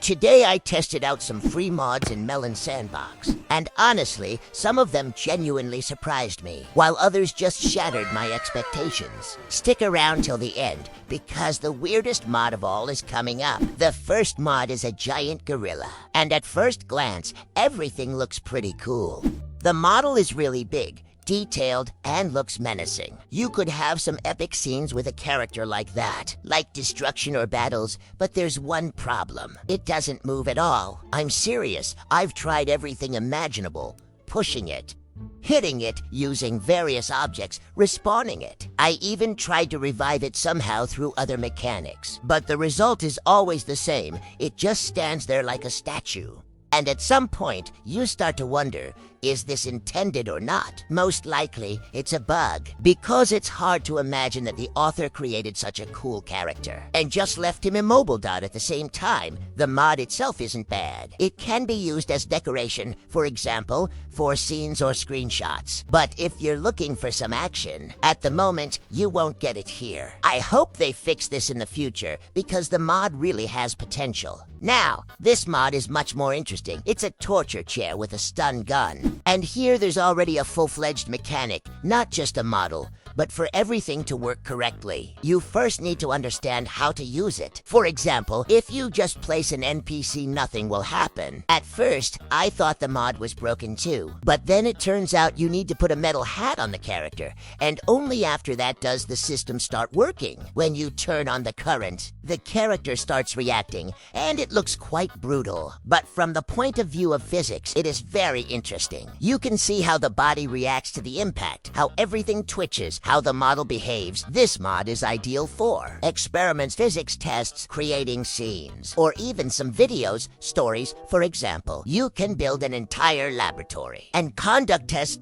Today I tested out some free mods in Melon Sandbox, and honestly, some of them genuinely surprised me, while others just shattered my expectations. Stick around till the end, because the weirdest mod of all is coming up. The first mod is a giant gorilla, and at first glance, everything looks pretty cool. The model is really big, detailed, and looks menacing. You could have some epic scenes with a character like that, like destruction or battles, but there's one problem. It doesn't move at all. I'm serious. I've tried everything imaginable. Pushing it, hitting it using various objects, respawning it. I even tried to revive it somehow through other mechanics. But the result is always the same. It just stands there like a statue. And at some point, you start to wonder, is this intended or not? Most likely, it's a bug, because it's hard to imagine that the author created such a cool character and just left him immobile. At the same time, the mod itself isn't bad. It can be used as decoration, for example, for scenes or screenshots. But if you're looking for some action, at the moment, you won't get it here. I hope they fix this in the future, because the mod really has potential. Now, this mod is much more interesting. It's a torture chair with a stun gun. And here there's already a full-fledged mechanic, not just a model. But for everything to work correctly, you first need to understand how to use it. For example, if you just place an NPC, nothing will happen. At first, I thought the mod was broken too. But then it turns out you need to put a metal hat on the character, and only after that does the system start working. When you turn on the current, the character starts reacting, and it looks quite brutal. But from the point of view of physics, it is very interesting. You can see how the body reacts to the impact, how everything twitches, how the model behaves. This mod is ideal for experiments, physics tests, creating scenes, or even some videos, stories. For example, you can build an entire laboratory and conduct tests.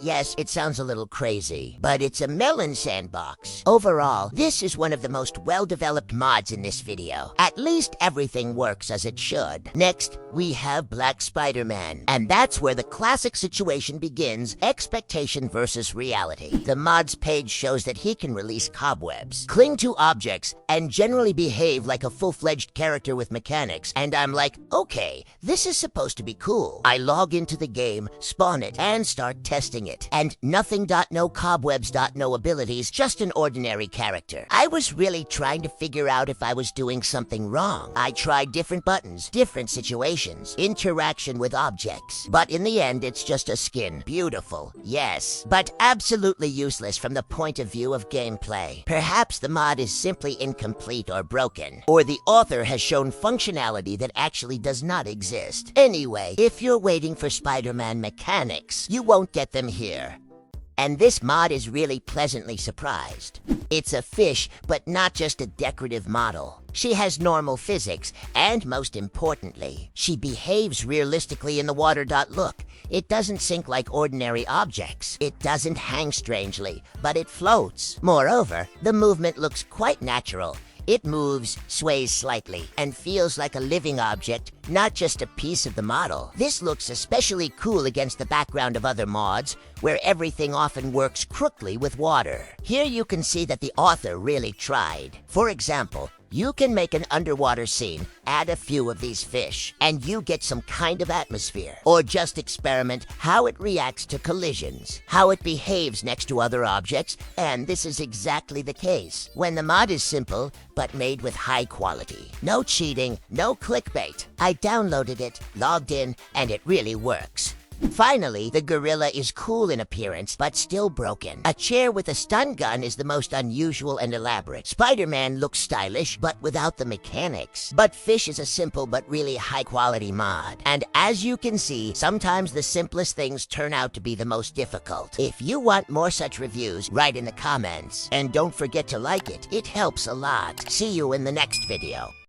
Yes, it sounds a little crazy, but it's a Melon Sandbox. Overall, this is one of the most well-developed mods in this video. At least everything works as it should. Next, we have Black Spider-Man, and that's where the classic situation begins: expectation versus reality. The mod's page shows that he can release cobwebs, cling to objects, and generally behave like a full-fledged character with mechanics. And I'm like, okay, this is supposed to be cool. I log into the game, spawn it, and start testing it. And nothing. No cobwebs. No abilities, just an ordinary character. I was really trying to figure out if I was doing something wrong. I tried different buttons, different situations, interaction with objects. But in the end, it's just a skin. Beautiful, yes, but absolutely useless from the point of view of gameplay. Perhaps the mod is simply incomplete or broken, or the author has shown functionality that actually does not exist. Anyway, if you're waiting for Spider-Man mechanics, you won't get them here. And this mod is really pleasantly surprised. It's a fish, but not just a decorative model. She has normal physics, and most importantly, she behaves realistically in the water. Look, it doesn't sink like ordinary objects. It doesn't hang strangely, but it floats. Moreover, the movement looks quite natural. It moves, sways slightly, and feels like a living object, not just a piece of the model. This looks especially cool against the background of other mods, where everything often works crookedly with water. Here you can see that the author really tried. For example, you can make an underwater scene, add a few of these fish, and you get some kind of atmosphere. Or just experiment how it reacts to collisions, how it behaves next to other objects, and this is exactly the case when the mod is simple, but made with high quality. No cheating, no clickbait. I downloaded it, logged in, and it really works. Finally, the gorilla is cool in appearance, but still broken. A chair with a stun gun is the most unusual and elaborate. Spider-Man looks stylish, but without the mechanics. But Fish is a simple but really high-quality mod. And as you can see, sometimes the simplest things turn out to be the most difficult. If you want more such reviews, write in the comments. And don't forget to like it. It helps a lot. See you in the next video.